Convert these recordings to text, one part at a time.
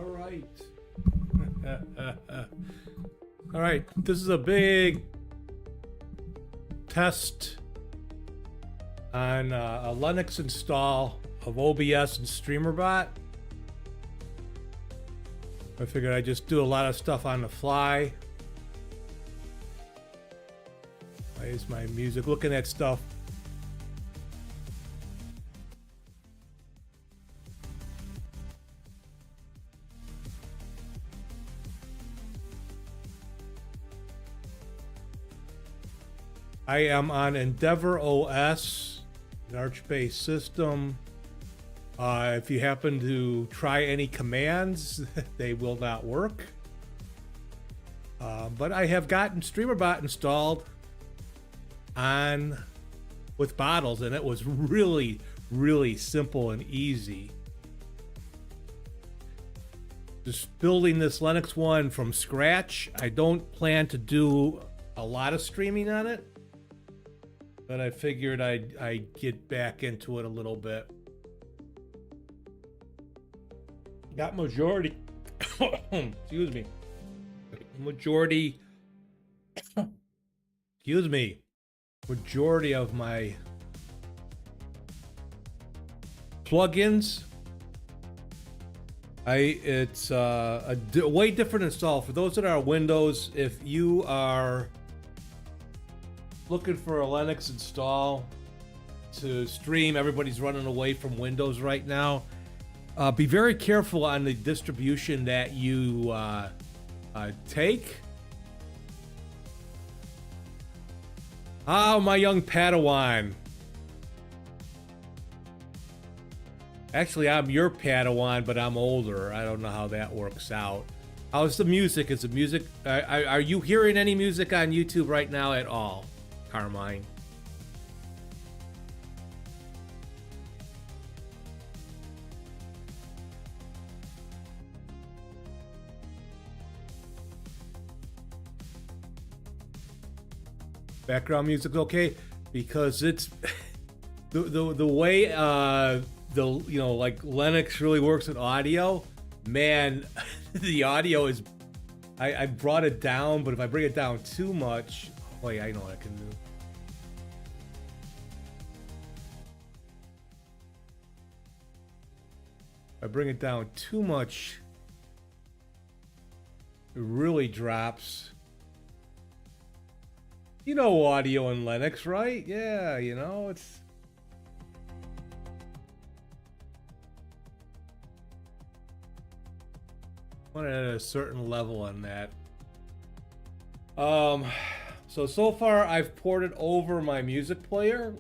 All right. All right. This is a big test on a Linux install of OBS and StreamerBot. I figured I'd just do a lot of stuff on the fly. Why is my music looking at stuff? I am on Endeavor OS, an Arch-based system. If you happen to try any commands, they will not work. But I have gotten StreamerBot installed on with bottles, and it was really, really simple and easy. Just building this Linux one from scratch. I don't plan to do a lot of streaming on it, but I figured I'd get back into it a little bit. Got majority, excuse me, majority of my plugins. It's a way different install. For those that are Windows, if you are looking for a Linux install to stream, everybody's running away from Windows right now. Be very careful on the distribution that you take. Oh, my young Padawan. Actually, I'm your Padawan, but I'm older. I don't know how that works out. How's the music? Is the music... Are you hearing any music on YouTube right now at all, Carmine? Background music okay, because it's the way like Linux really works with audio. Man, the audio is I brought it down, but if I bring it down too much, wait, I know what I can do. If I bring it down too much, it really drops. You know audio in Linux, right? Yeah, you know, it's... I want it at a certain level on that. So far I've ported over my music player.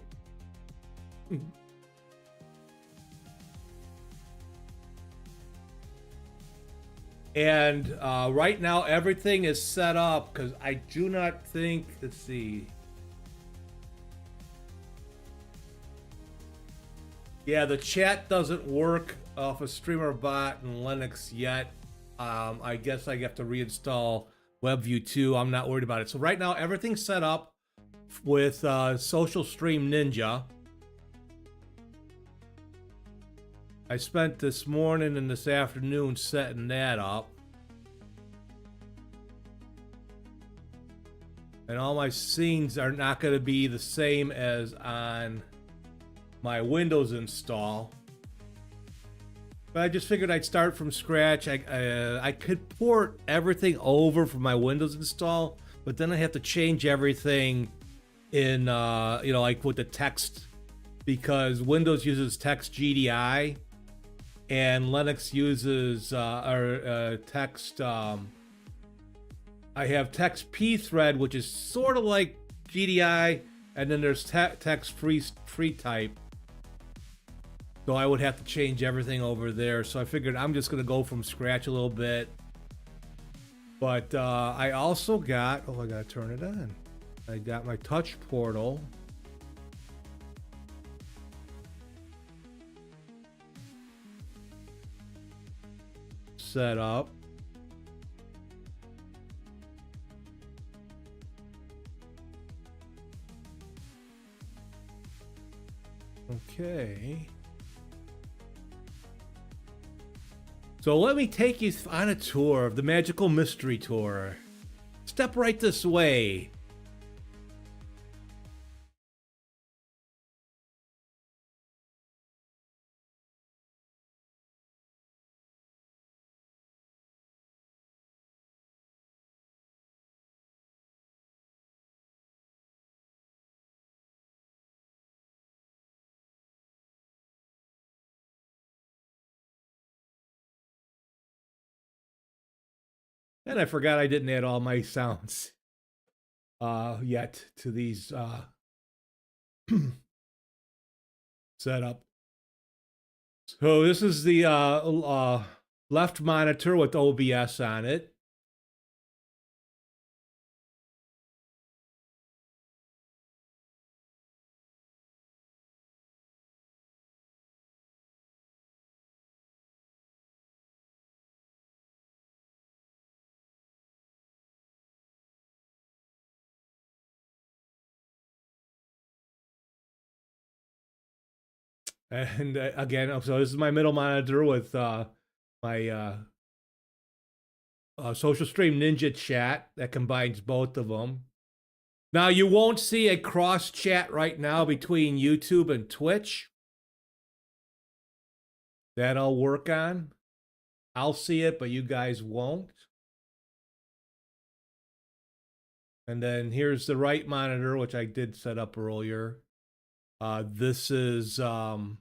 And right now everything is set up because I do not think, let's see. Yeah, the chat doesn't work off of StreamerBot and Linux yet. I guess I have to reinstall WebView 2. I'm not worried about it. So right now everything's set up with Social Stream Ninja. I spent this morning and this afternoon setting that up. And all my scenes are not going to be the same as on my Windows install. But I just figured I'd start from scratch. I could port everything over from my Windows install, but then I have to change everything in, like with the text, because Windows uses text GDI. And Linux uses text. I have text pthread, which is sort of like GDI, and then there's text free type. So I would have to change everything over there. So I figured I'm just gonna go from scratch a little bit. But I also got, I gotta turn it on. I got my touch portal. Set up. Okay. So let me take you on a tour of the Magical Mystery Tour. Step right this way. And I forgot I didn't add all my sounds yet to these setup. So this is the left monitor with OBS on it. And again, so this is my middle monitor with my Social Stream Ninja chat that combines both of them. Now, you won't see a cross chat right now between YouTube and Twitch. That I'll work on. I'll see it, but you guys won't. And then here's the right monitor, which I did set up earlier. This is a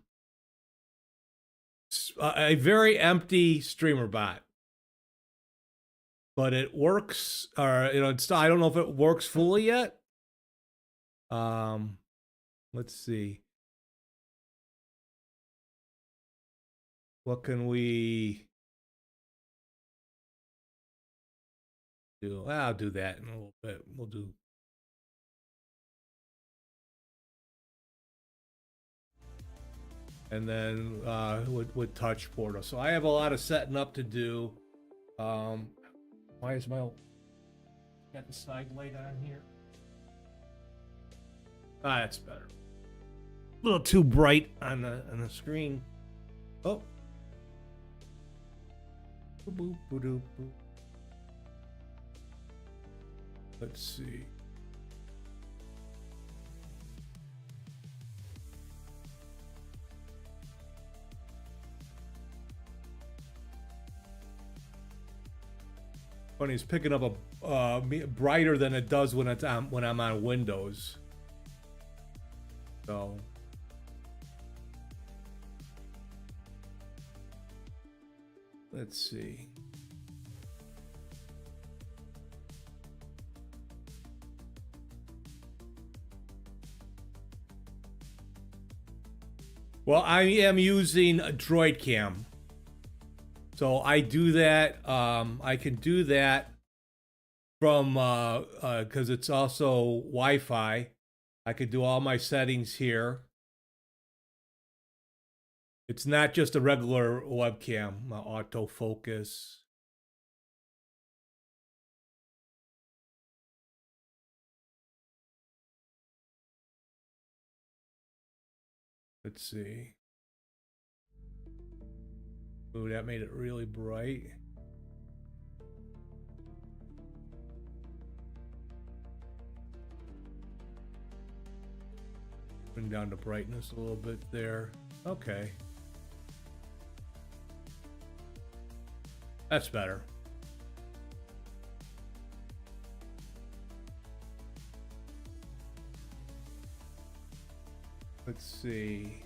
very empty StreamerBot. But it works, or it's, I don't know if it works fully yet. Let's see. What can we do? I'll do that in a little bit. We'll do. And then with touch portal. So I have a lot of setting up to do. Why is my got the side light on here? Ah, that's better. A little too bright on the screen. Oh. Boop, boop, boop, boop. Let's see. Funny, it's picking up a brighter than it does when it's on, when I'm on Windows. So let's see. Well, I am using a Droid Cam. So I do that. I can do that from because it's also Wi-Fi. I could do all my settings here. It's not just a regular webcam, autofocus. Let's see. Ooh, that made it really bright. Bring down the brightness a little bit there. Okay. That's better. Let's see.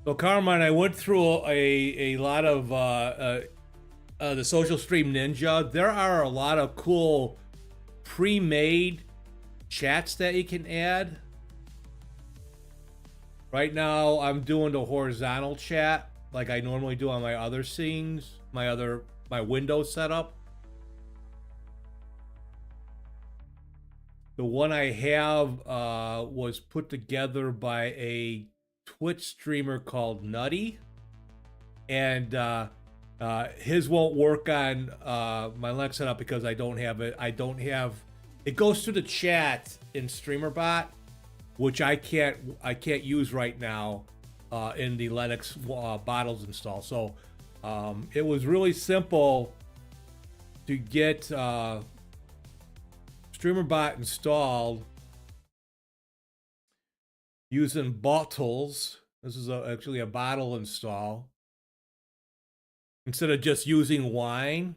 So Carmine, I went through a lot of the Social Stream Ninja. There are a lot of cool pre-made chats that you can add. Right now, I'm doing the horizontal chat like I normally do on my other scenes, my Windows setup. The one I have was put together by a Twitch streamer called Nutty, and his won't work on my Linux setup because I don't have it. It goes through the chat in StreamerBot, which I can't use right now in the Linux bottles install. So it was really simple to get StreamerBot installed using bottles. This is actually a bottle install instead of just using wine.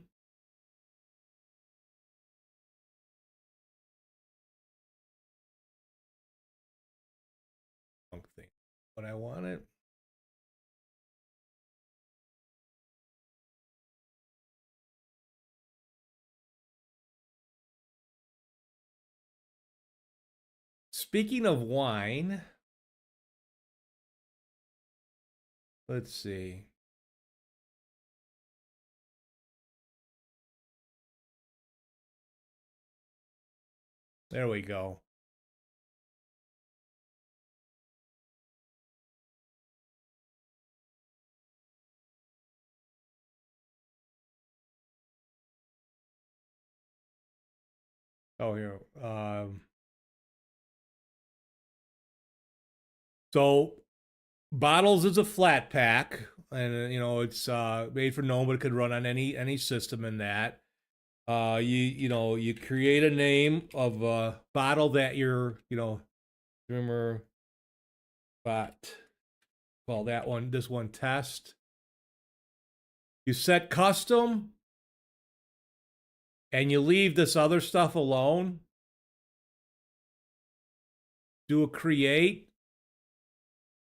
Something, but I want it. Speaking of wine, let's see. There we go. Oh, here. So bottles is a flat pack, and you know it's made for no one, but it could run on any system in that. You create a name of a bottle that you're StreamerBot. Well, this one test. You set custom, and you leave this other stuff alone. Do a create,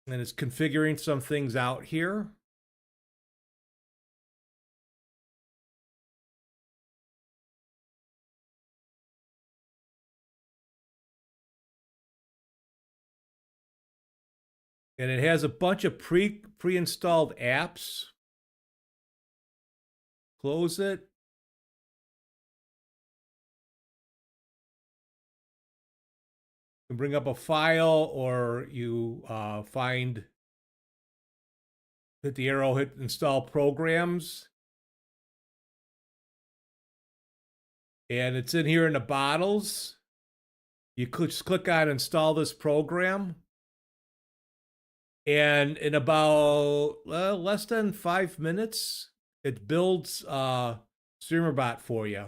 and it's configuring some things out here. And it has a bunch of pre-installed apps. Close it. You can bring up a file, or you hit the arrow, hit install programs. And it's in here in the bottles. You just click on install this program. And in about less than 5 minutes, it builds StreamerBot for you.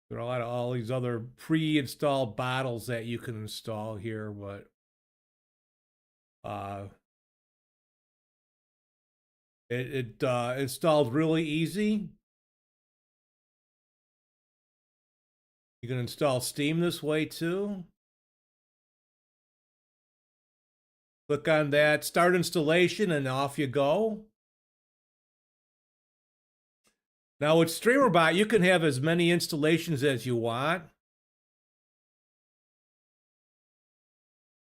There are all these other pre-installed bottles that you can install here, but it installed really easy. You can install Steam this way too. Click on that, start installation, and off you go. Now with StreamerBot, you can have as many installations as you want.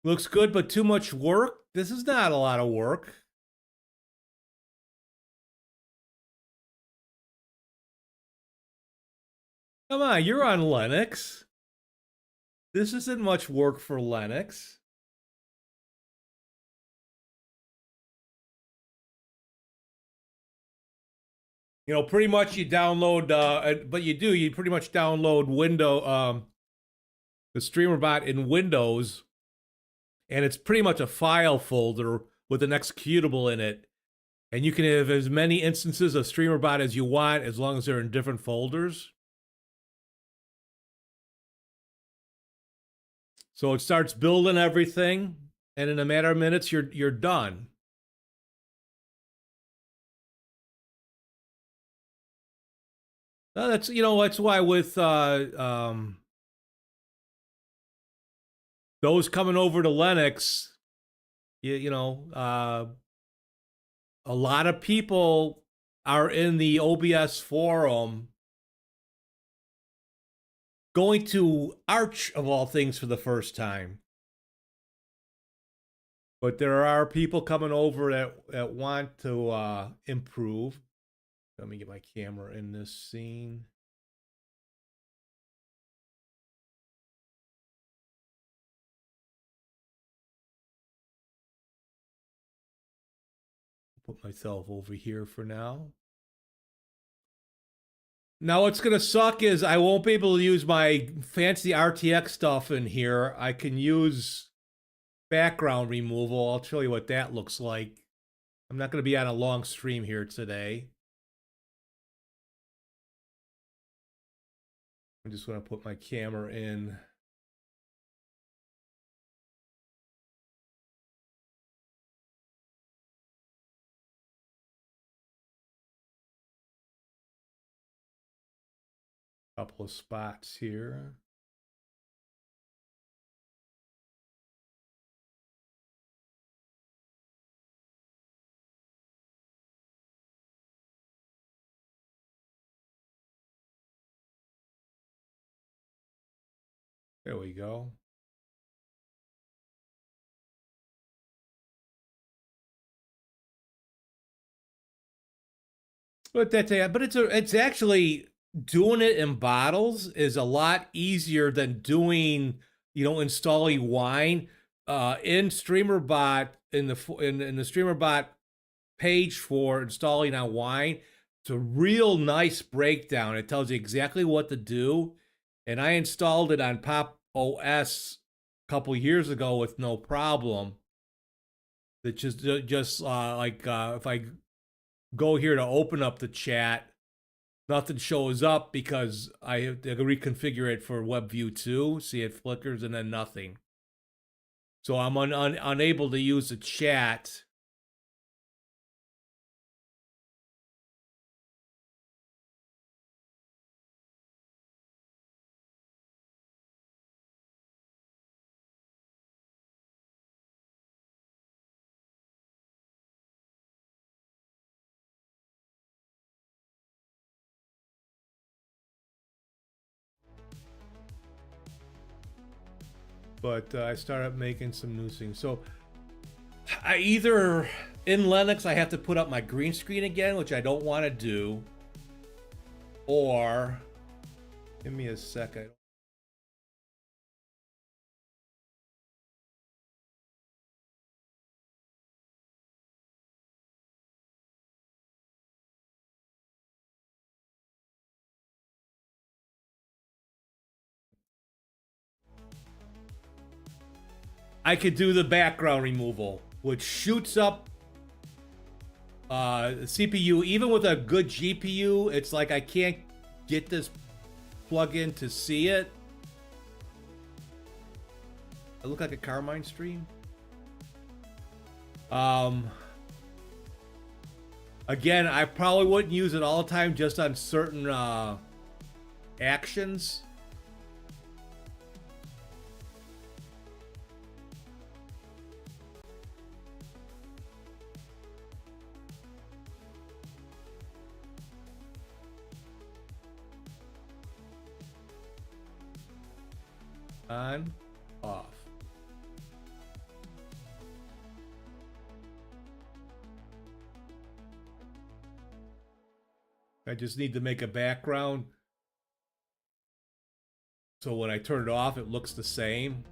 Looks good, but too much work? This is not a lot of work. Come on, you're on Linux. This isn't much work for Linux. You know, pretty much you download, but you pretty much download the StreamerBot in Windows, and it's pretty much a file folder with an executable in it. And you can have as many instances of StreamerBot as you want, as long as they're in different folders. So it starts building everything, and in a matter of minutes, you're done. That's why with those coming over to Linux, a lot of people are in the OBS forum going to Arch of all things for the first time. But there are people coming over that want to improve. Let me get my camera in this scene. Put myself over here for now. Now what's gonna suck is I won't be able to use my fancy RTX stuff in here. I can use background removal. I'll show you what that looks like. I'm not gonna be on a long stream here today. I'm just gonna put my camera in. Couple of spots here. There we go. But it's actually doing it in bottles is a lot easier than doing, installing wine. In StreamerBot in the StreamerBot page for installing on wine, it's a real nice breakdown. It tells you exactly what to do, and I installed it on Pop OS a couple years ago with no problem. It's just like if I go here to open up the chat, nothing shows up because I have to reconfigure it for WebView 2. See, it flickers and then nothing. So I'm unable to use the chat. But I started making some new things. So I either, in Linux, I have to put up my green screen again, which I don't want to do. Or, give me a second. I could do the background removal, which shoots up CPU. Even with a good GPU, it's like I can't get this plug-in to see it. I look like a Carmine stream. Again, I probably wouldn't use it all the time, just on certain actions. On, off. I just need to make a background so when I turn it off, it looks the same.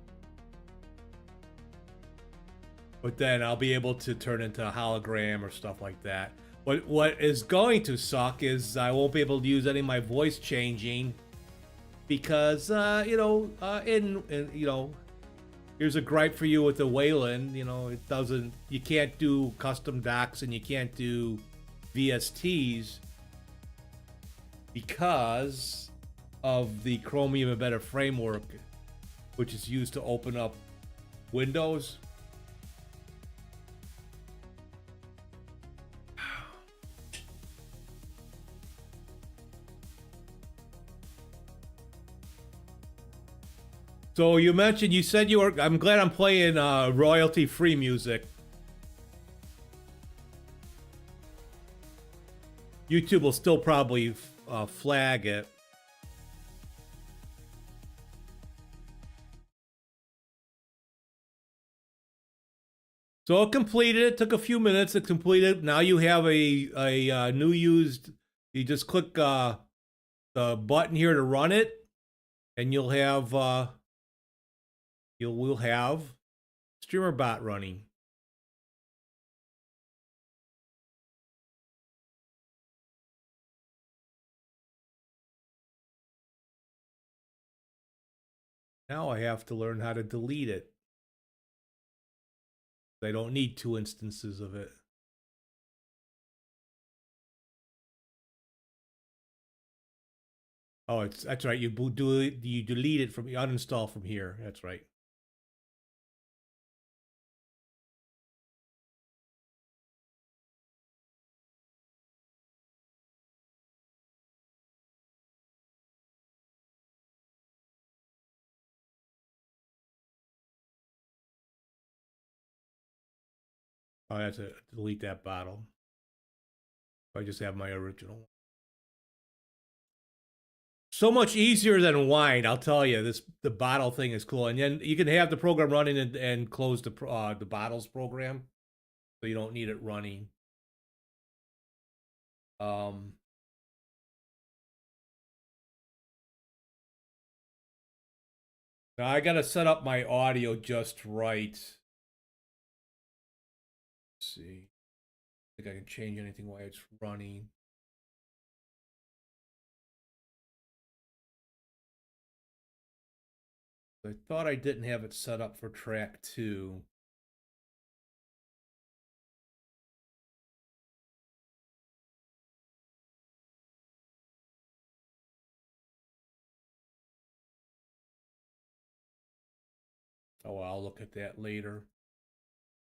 But then I'll be able to turn into a hologram or stuff like that. What is going to suck is I won't be able to use any of my voice changing because here's a gripe for you with the Wayland. It doesn't. You can't do custom docs and you can't do VSTs because of the Chromium Embedded Framework, which is used to open up Windows. So you said you were, I'm glad I'm playing royalty-free music. YouTube will still probably flag it. So it completed. It took a few minutes to complete it. Now you have a new used. You just click the button here to run it, and you'll have we'll have StreamerBot running. Now I have to learn how to delete it. I don't need 2 instances of it. Oh, that's right. You delete it from, you uninstall from here. That's right. Oh, that's it. Delete that bottle. I just have my original one. So much easier than wine, I'll tell you. The bottle thing is cool, and then you can have the program running and close the bottles program, so you don't need it running. Now I gotta set up my audio just right. Let's see. I think I can change anything while it's running. I thought I didn't have it set up for track 2. Oh, I'll look at that later.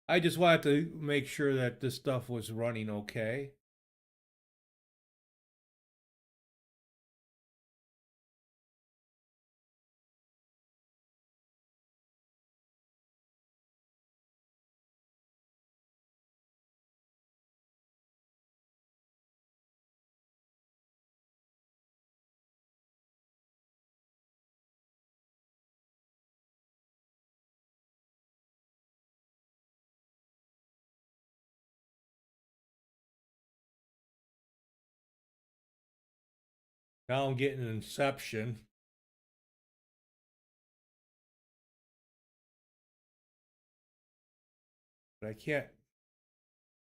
I just wanted to make sure that this stuff was running okay. Now I'm getting an Inception. But I can't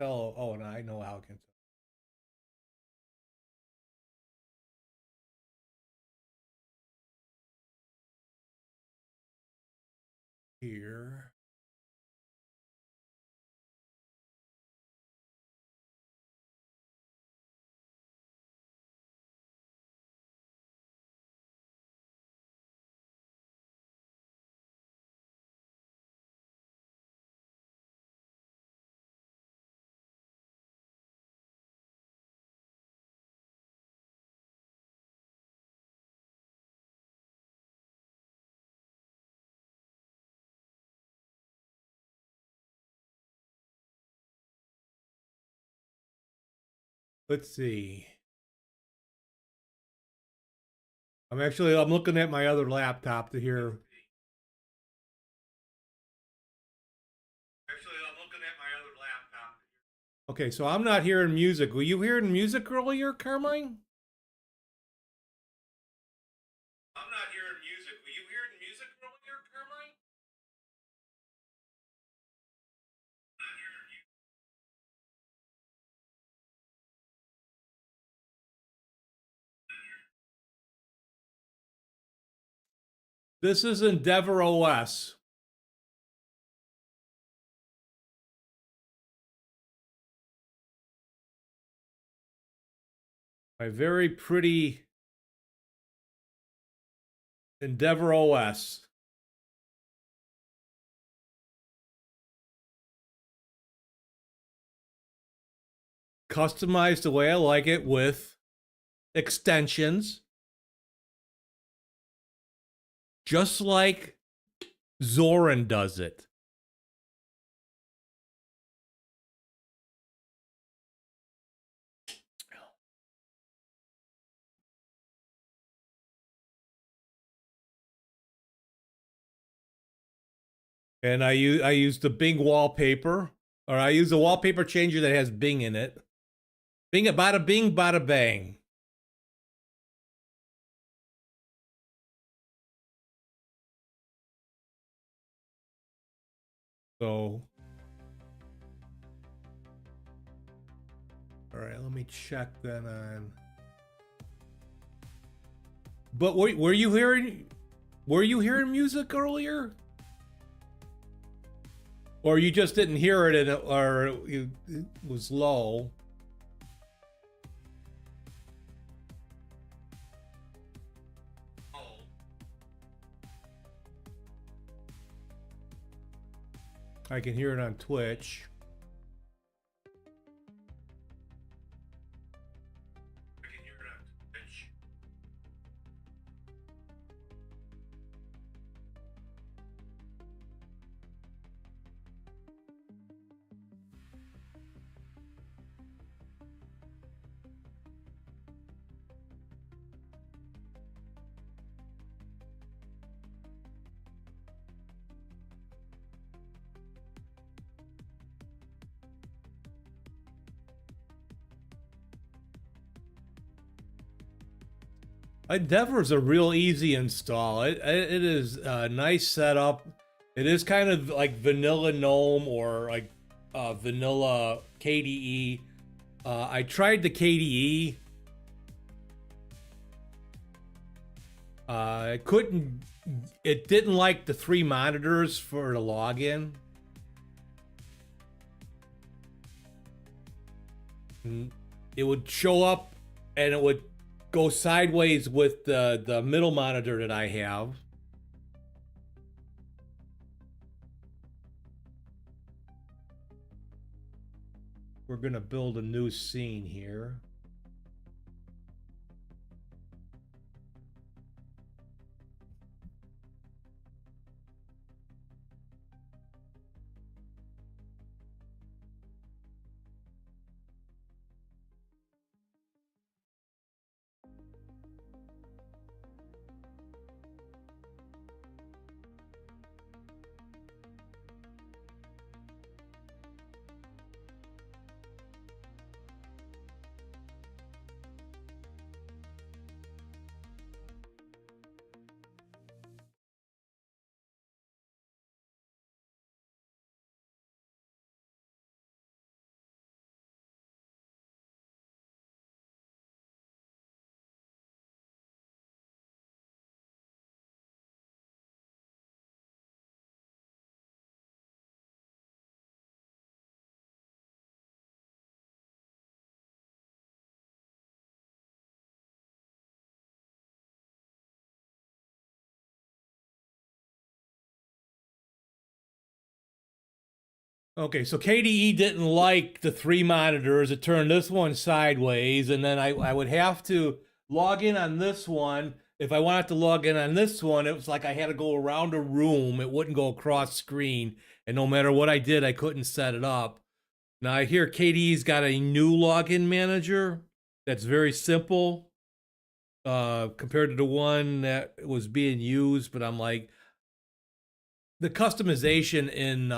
tell. Oh, and I know how it can. Here. Let's see. I'm looking at my other laptop to hear. Okay, so I'm not hearing music. Were you hearing music earlier, Carmine? I'm not hearing music. Were you hearing music earlier, Carmine? This is Endeavor OS. My very pretty Endeavor OS. Customized the way I like it with extensions. Just like Zorin does it. And I use the Bing wallpaper, or I use a wallpaper changer that has Bing in it. Bing, bada bing, bada bang. So, all right, let me check then on. But were you hearing? Were you hearing music earlier? Or you just didn't hear it, or it was low? I can hear it on Twitch. Endeavor's a real easy install. It is a nice setup. It is kind of like vanilla GNOME or like vanilla KDE. I tried the KDE. It didn't like the 3 monitors for the login. It would show up and it would go sideways with the middle monitor that I have. We're gonna build a new scene here. Okay, so KDE didn't like the 3 monitors. It turned this one sideways, and then I would have to log in on this one. If I wanted to log in on this one, it was like I had to go around a room. It wouldn't go across screen, and no matter what I did, I couldn't set it up. Now I hear KDE's got a new login manager that's very simple compared to the one that was being used, but I'm like, the customization in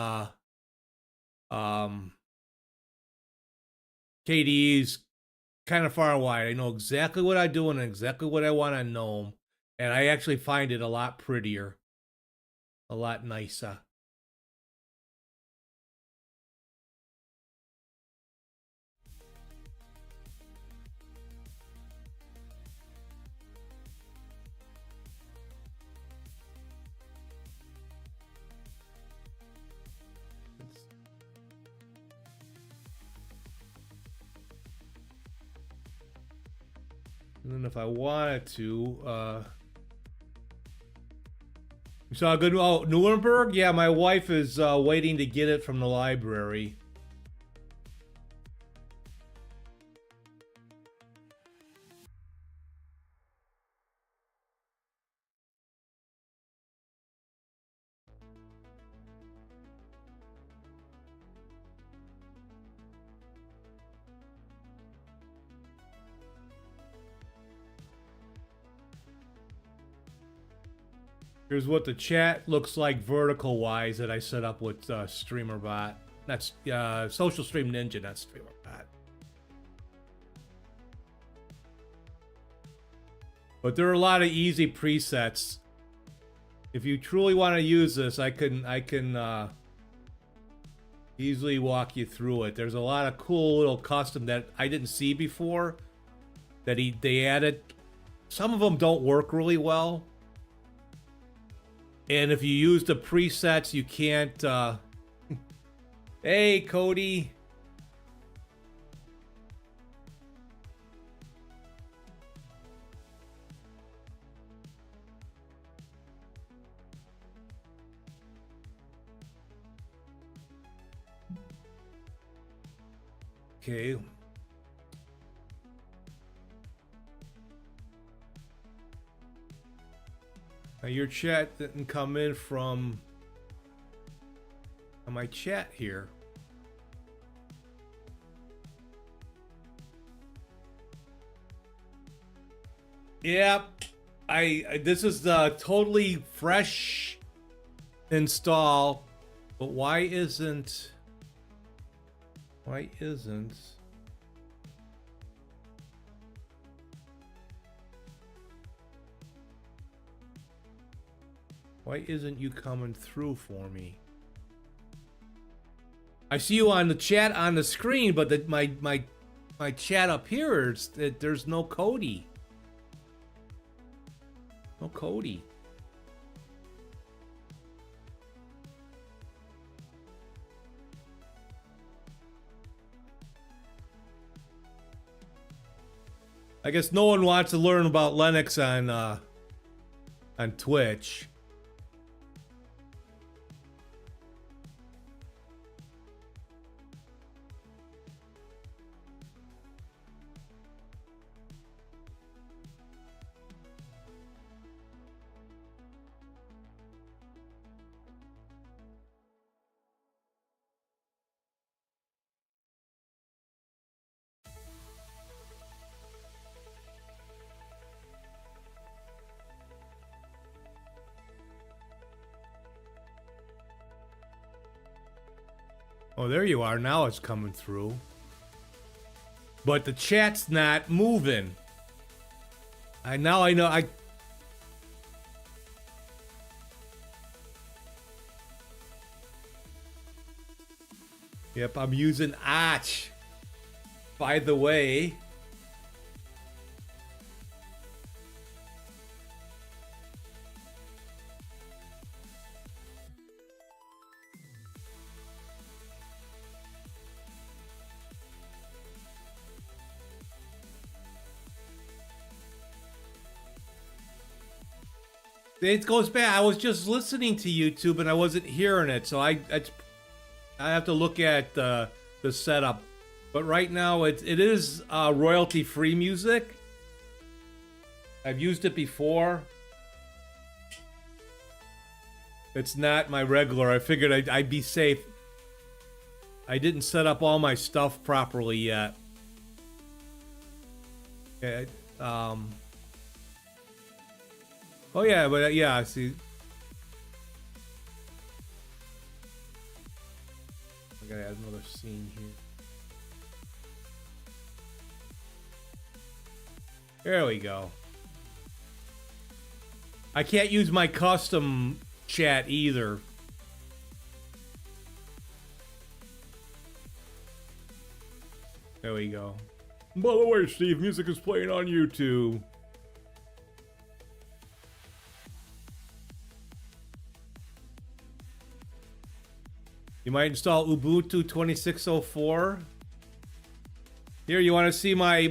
KDE's kind of far and wide. I know exactly what I do and exactly what I want on GNOME, and I actually find it a lot prettier, a lot nicer. And then if I wanted to, you saw a good, oh, Nuremberg? Yeah, my wife is waiting to get it from the library. Here's what the chat looks like vertical wise that I set up with StreamerBot. That's Social Stream Ninja, not StreamerBot. But there are a lot of easy presets. If you truly want to use this, I can easily walk you through it. There's a lot of cool little custom that I didn't see before that they added. Some of them don't work really well. And if you use the presets, you can't. Hey, Cody. Okay. Now your chat didn't come in from my chat here. Yep. This is the totally fresh install, but why isn't Why isn't you coming through for me? I see you on the chat on the screen, but my chat up here is that there's no Cody. No Cody. I guess no one wants to learn about Linux on Twitch. Oh, there you are. Now it's coming through. But the chat's not moving. I know. Yep, I'm using Arch. By the way. It goes back. I was just listening to YouTube and I wasn't hearing it, so I have to look at the setup. But right now it is royalty-free music. I've used it before. It's not my regular. I figured I'd be safe. I didn't set up all my stuff properly yet. Okay, oh yeah, but yeah, see. I gotta add another scene here. There we go. I can't use my custom chat either. There we go. By the way, Steve, music is playing on YouTube. You might install Ubuntu 2604. Here, you want to see my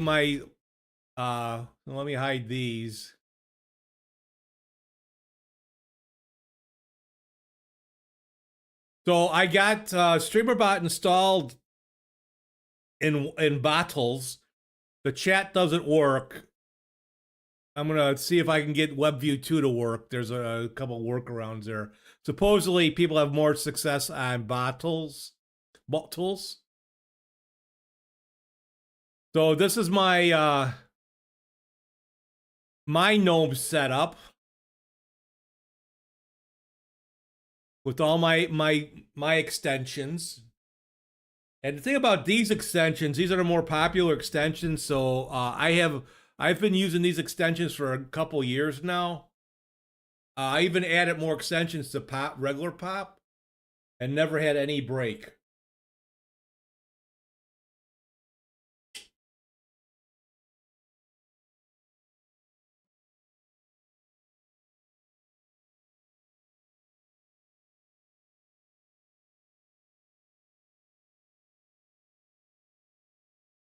let me hide these. So I got StreamerBot installed in bottles. The chat doesn't work. I'm gonna see if I can get WebView 2 to work. There's a couple workarounds there. Supposedly, people have more success on bottles. So this is my my GNOME setup with all my extensions. And the thing about these extensions, these are the more popular extensions. So I've been using these extensions for a couple years now. I even added more extensions to regular pop, and never had any break.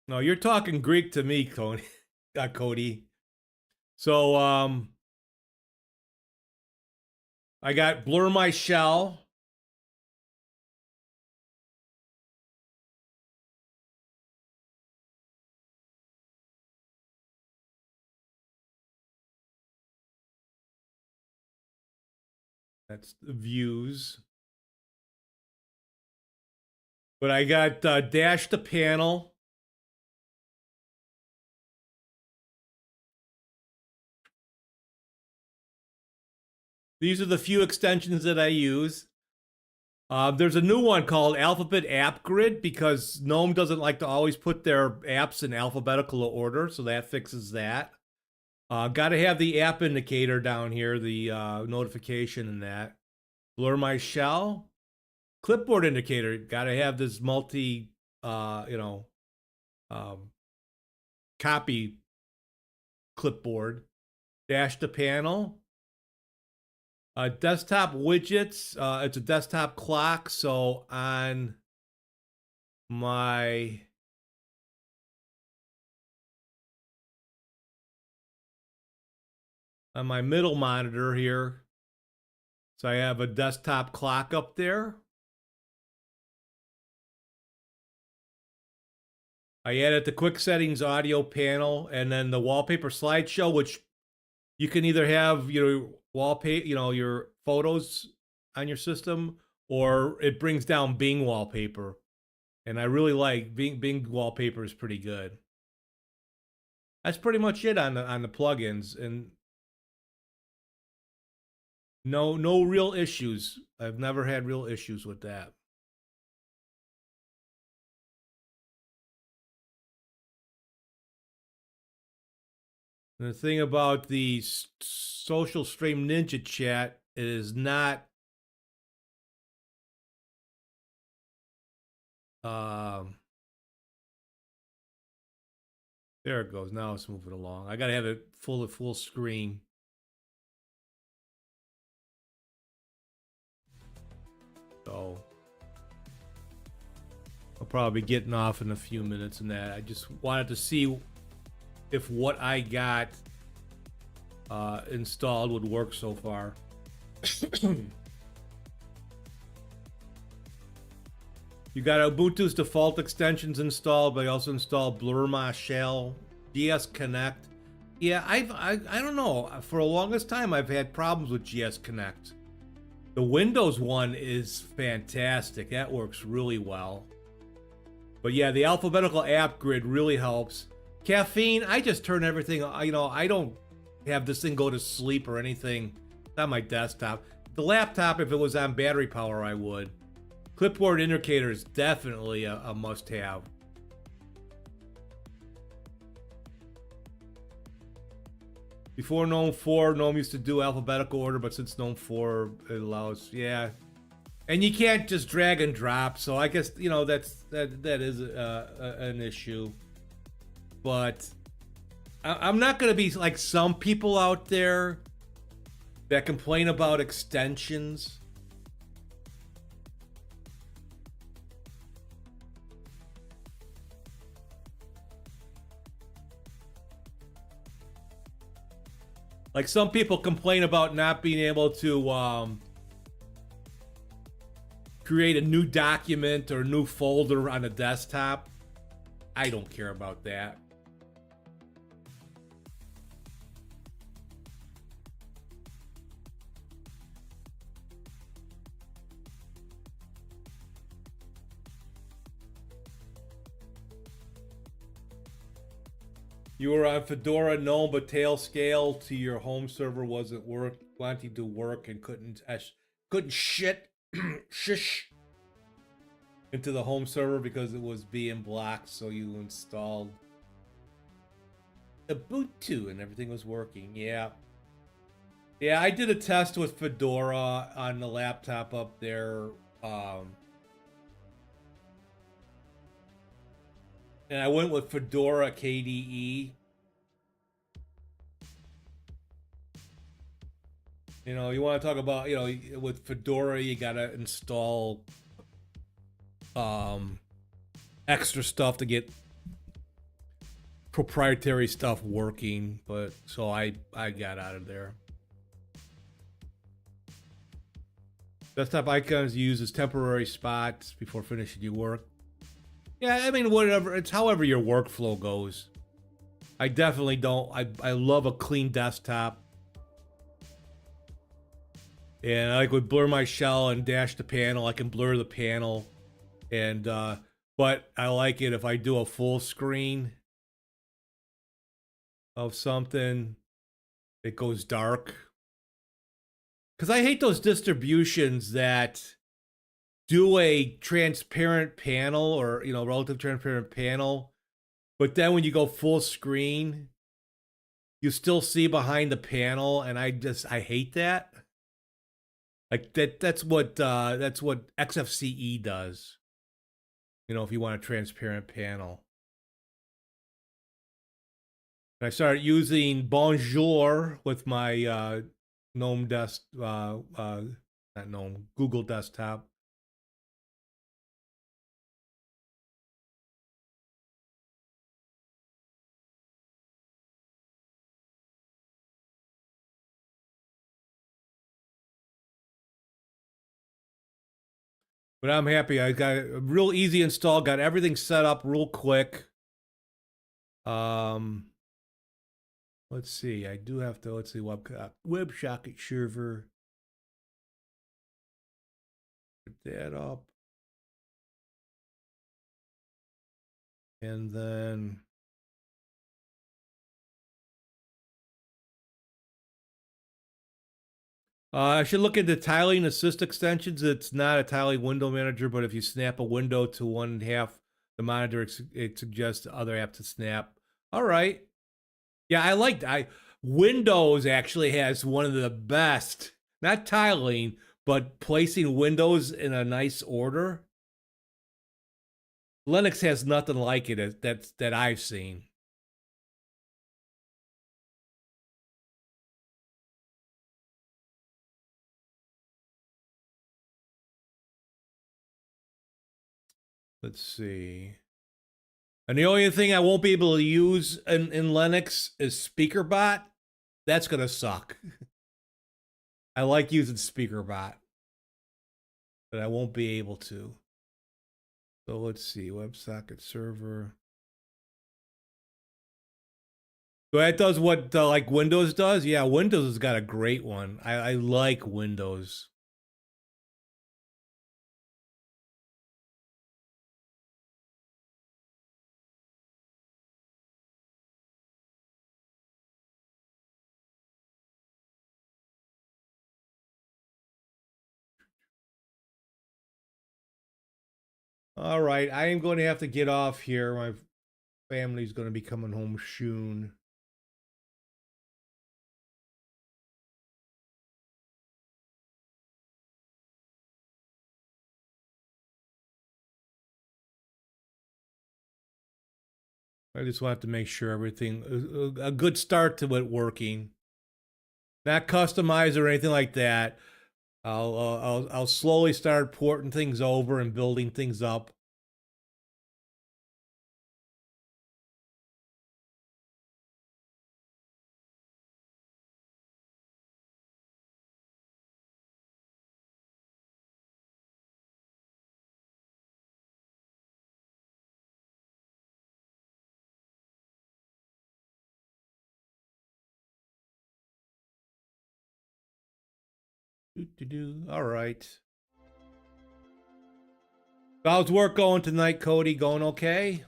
No, you're talking Greek to me, Cody. Cody. So, I got Blur My Shell. That's the views. But I got Dash the Panel. These are the few extensions that I use. There's a new one called Alphabet App Grid because GNOME doesn't like to always put their apps in alphabetical order, so that fixes that. Got to have the app indicator down here, the notification and that. Blur My Shell. Clipboard indicator. Got to have this multi, copy clipboard. Dash the Panel. Desktop widgets. It's a desktop clock, so on my middle monitor here, so I have a desktop clock up there. I added the quick settings audio panel and then the wallpaper slideshow, which you can either have your wallpaper, your photos on your system, or it brings down Bing wallpaper. And I really like Bing wallpaper is pretty good. That's pretty much it on the plugins, and no real issues. I've never had real issues with that. And the thing about the social stream ninja chat is not there it goes. Now it's moving along. I gotta have it full screen. So I'll probably be getting off in a few minutes in that. I just wanted to see if what I got installed would work so far. You got Ubuntu's default extensions installed, but I also installed Blur My Shell, GS Connect. Yeah, I don't know. For the longest time, I've had problems with GS Connect. The Windows one is fantastic. That works really well. But yeah, the alphabetical app grid really helps. Caffeine, I just turn everything, I don't have this thing go to sleep or anything. It's on my desktop. The laptop, if it was on battery power, I would. Clipboard indicator is definitely a must-have. Before GNOME 4, GNOME used to do alphabetical order, but since GNOME 4, it allows, yeah. And you can't just drag and drop, so I guess, that is an issue. But I'm not going to be like some people out there that complain about extensions. Like some people complain about not being able to create a new document or a new folder on a desktop. I don't care about that. You were on Fedora, GNOME, but Tailscale to your home server wasn't wanting to work and couldn't shit shish into the home server because it was being blocked. So you installed Ubuntu and everything was working. Yeah, I did a test with Fedora on the laptop up there. And I went with Fedora KDE. You want to talk about, with Fedora, you got to install extra stuff to get proprietary stuff working, but so I got out of there. Desktop icons use as temporary spots before finishing your work. Yeah, I mean, whatever. It's however your workflow goes. I definitely don't. I love a clean desktop. And I would blur my shell and dash the panel. I can blur the panel. And, but I like it if I do a full screen of something, it goes dark. Because I hate those distributions that do a transparent panel or, you know, relative transparent panel, but then when you go full screen, you still see behind the panel, and I hate that. Like that's what XFCE does. You know, if you want a transparent panel. And I started using Bonjour with my GNOME not GNOME, Google desktop. But I'm happy. I got a real easy install, got everything set up real quick. Let's see. I do have to, let's see, WebSocket server. Put that up. And then I should look into tiling assist extensions. It's not a tiling window manager, but if you snap a window to 1/2 the monitor, it suggests the other app to snap. All right. Yeah, Windows actually has one of the best, not tiling, but placing windows in a nice order. Linux has nothing like it that I've seen. Let's see. And the only thing I won't be able to use in Linux is SpeakerBot. That's going to suck. I like using SpeakerBot, but I won't be able to. So let's see, WebSocket server. So that does what like Windows does? Yeah, Windows has got a great one. I like Windows. All right, I am going to have to get off here. My family's going to be coming home soon. I just want to make sure everything, a good start to it working. Not customized or anything like that. I'll slowly start porting things over and building things up. All right. How's work going tonight, Cody? Going okay?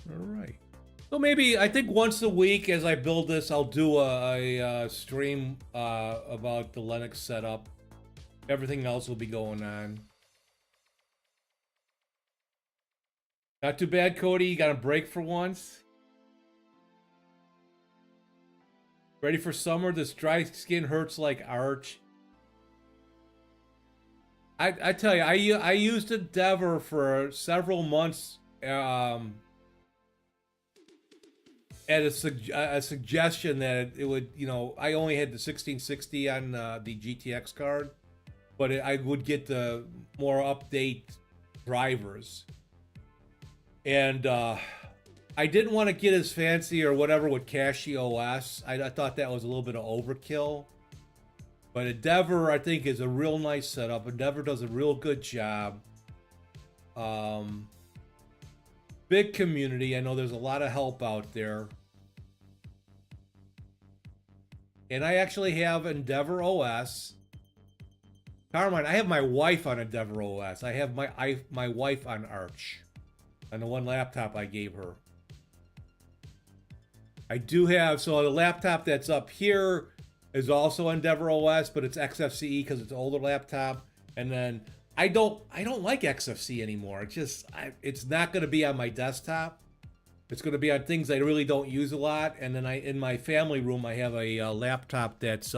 All right. So maybe I think once a week as I build this, I'll do a stream about the Linux setup. Everything else will be going on. Not too bad, Cody. You got a break for once. Ready for summer? This dry skin hurts like arch. I tell you, I used Endeavor for several months at a suggestion that it would, you know, I only had the 1660 on the GTX card, but I would get the more update drivers. And I didn't want to get as fancy or whatever with Cache OS. I thought that was a little bit of overkill. But Endeavor, I think, is a real nice setup. Endeavor does a real good job. Big community. I know there's a lot of help out there. And I actually have Endeavor OS. Carmine, I have my wife on Endeavor OS. I have my wife on Arch. On the one laptop I gave her. I do have, so the laptop that's up here is also Endeavor OS, but it's XFCE because it's an older laptop. And then I don't like XFCE anymore. It's not going to be on my desktop. It's going to be on things I really don't use a lot. And then in my family room, I have a laptop that's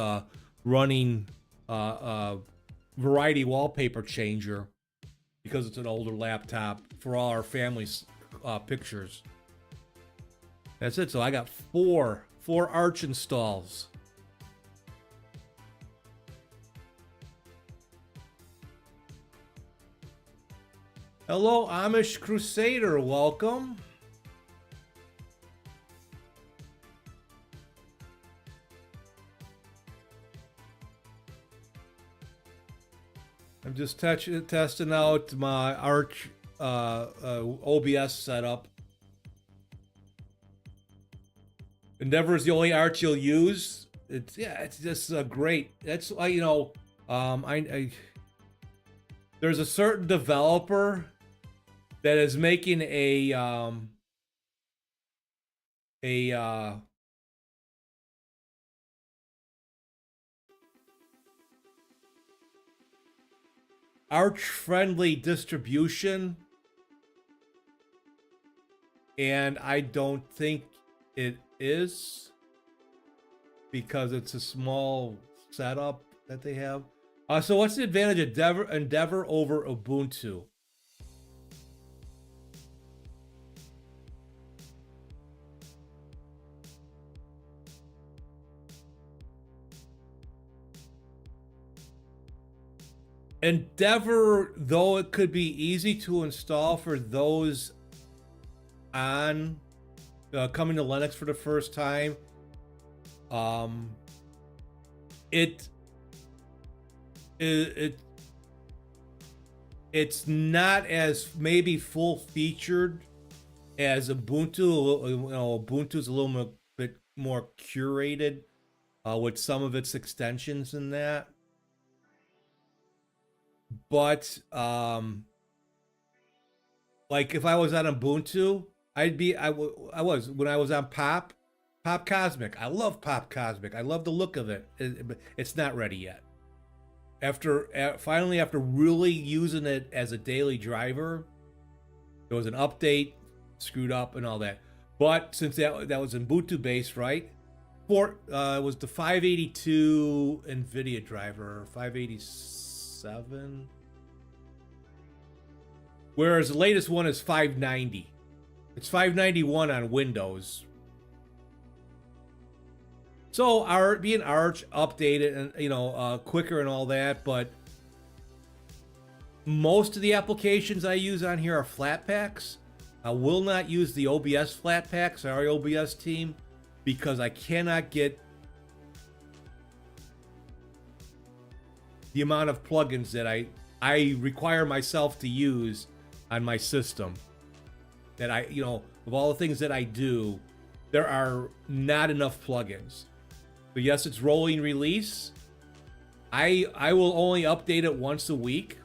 running Variety Wallpaper Changer because it's an older laptop for all our family's pictures. That's it. So I got four Arch installs. Hello, Amish Crusader. Welcome. I'm just testing out my Arch OBS setup. Endeavor is the only Arch you'll use. It's just great. That's you know, there's a certain developer that is making a Arch-friendly distribution, and I don't think it is because it's a small setup that they have. So what's the advantage of Endeavor over Ubuntu? Endeavor, though it could be easy to install for those on coming to Linux for the first time, it's not as maybe full featured as Ubuntu. You know, Ubuntu's a little bit more curated with some of its extensions and that. But like if I was on Ubuntu, I was when I was on Pop Cosmic. I love Pop Cosmic. I love the look of it. It's not ready yet. Finally after really using it as a daily driver, there was an update, screwed up and all that. But since that was Ubuntu based, right? It was the 582 NVIDIA driver, 587. Whereas the latest one is 590. It's 591 on Windows. So being Arch updated and quicker and all that, but most of the applications I use on here are flat packs. I will not use the OBS flat pack, sorry OBS team, because I cannot get the amount of plugins that I require myself to use on my system. That of all the things that I do, there are not enough plugins. But yes, it's rolling release. I will only update it once a week.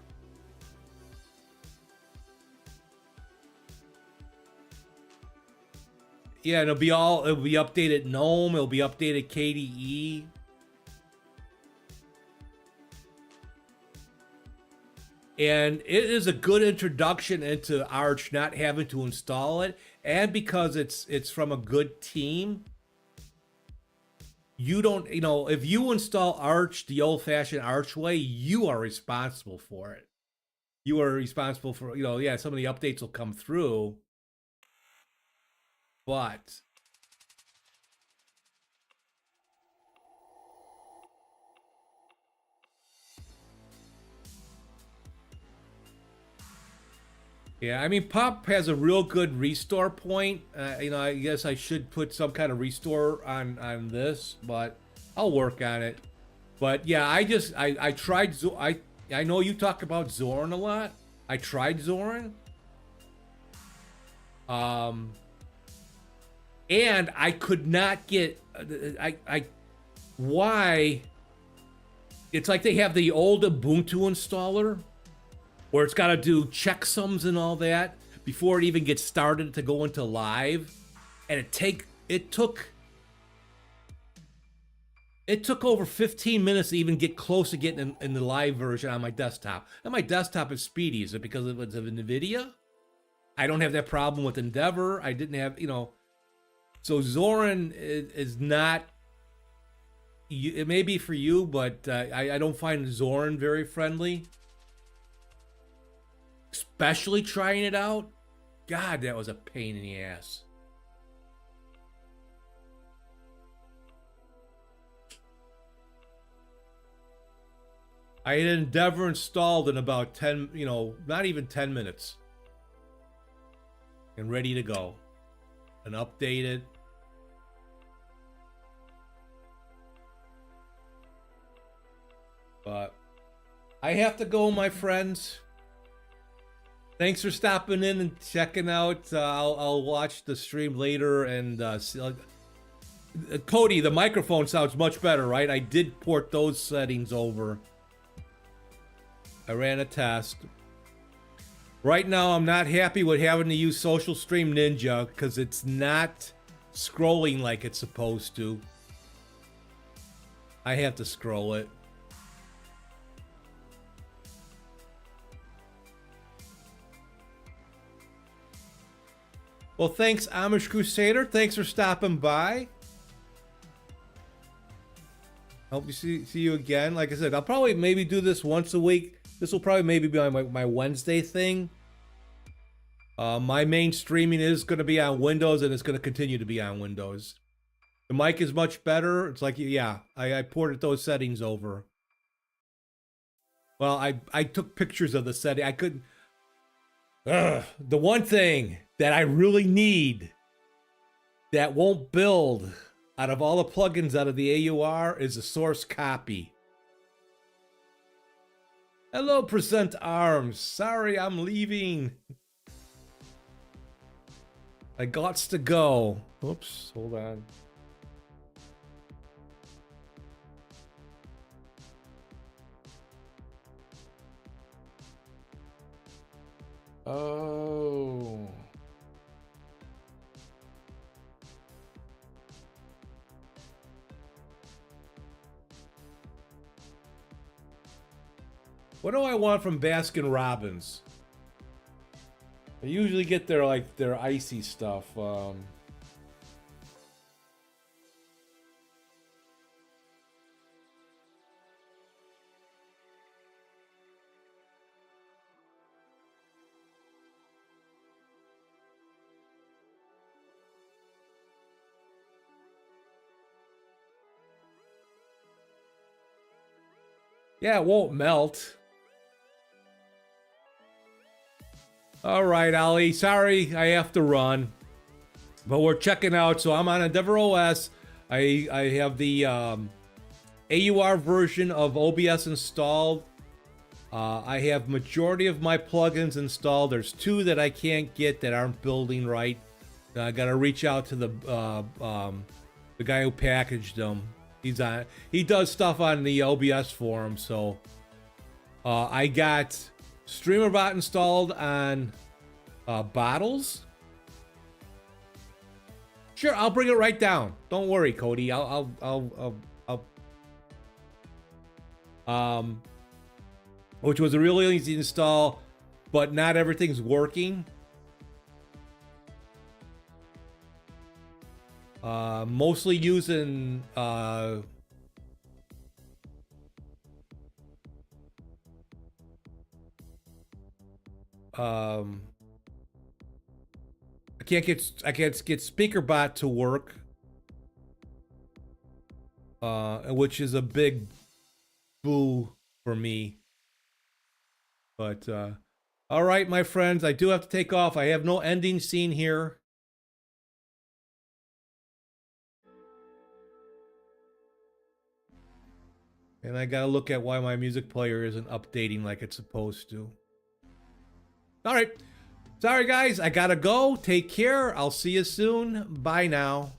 Yeah, and it'll be updated GNOME, it'll be updated KDE. And it is a good introduction into Arch, not having to install it, and because it's from a good team. You don't, you know, if you install Arch the old-fashioned Arch way, you are responsible for it. You are responsible for, you know, yeah, some of the updates will come through, but yeah, I mean, Pop has a real good restore point. You know, I guess I should put some kind of restore on this, but I'll work on it. But yeah, I tried I know you talk about Zorin a lot. I tried Zorin. And I could not get why. It's like they have the old Ubuntu installer where it's got to do checksums and all that before it even gets started to go into live, and it took over 15 minutes to even get close to getting in the live version on my desktop. And my desktop is speedy. Is it because of NVIDIA? I don't have that problem with Endeavor. I didn't have, you know. So Zorin is not. It may be for you, but I don't find Zorin very friendly. Especially trying it out. God, that was a pain in the ass. I had Endeavor installed in about 10, you know, not even 10 minutes. And ready to go. And updated. But I have to go, my friends. Thanks for stopping in and checking out. I'll watch the stream later and Cody, the microphone sounds much better, right? I did port those settings over. I ran a test. Right now, I'm not happy with having to use Social Stream Ninja because it's not scrolling like it's supposed to. I have to scroll it. Well, thanks, Amish Crusader. Thanks for stopping by. Hope to see you again. Like I said, I'll probably maybe do this once a week. This will probably maybe be my Wednesday thing. My main streaming is going to be on Windows, and it's going to continue to be on Windows. The mic is much better. It's like, yeah, I ported those settings over. Well, I took pictures of the setting. I couldn't. The one thing that I really need that won't build out of all the plugins out of the AUR is a source copy. Hello, Present Arms. Sorry, I'm leaving. I gots to go. Oops, hold on. Oh. What do I want from Baskin Robbins? I usually get their icy stuff. Yeah, it won't melt. All right, Ali. Sorry, I have to run. But we're checking out. So I'm on Endeavor OS. I have the AUR version of OBS installed. I have majority of my plugins installed. There's two that I can't get that aren't building right. I gotta reach out to the guy who packaged them. He does stuff on the OBS forum. So I got StreamerBot installed on bottles. Sure, I'll bring it right down. Don't worry, Cody. Which was a really easy install, but not everything's working. Mostly using I can't get SpeakerBot to work, which is a big boo for me. But all right, my friends, I do have to take off. I have no ending scene here. And I gotta look at why my music player isn't updating like it's supposed to. All right. Sorry, guys. I gotta go. Take care. I'll see you soon. Bye now.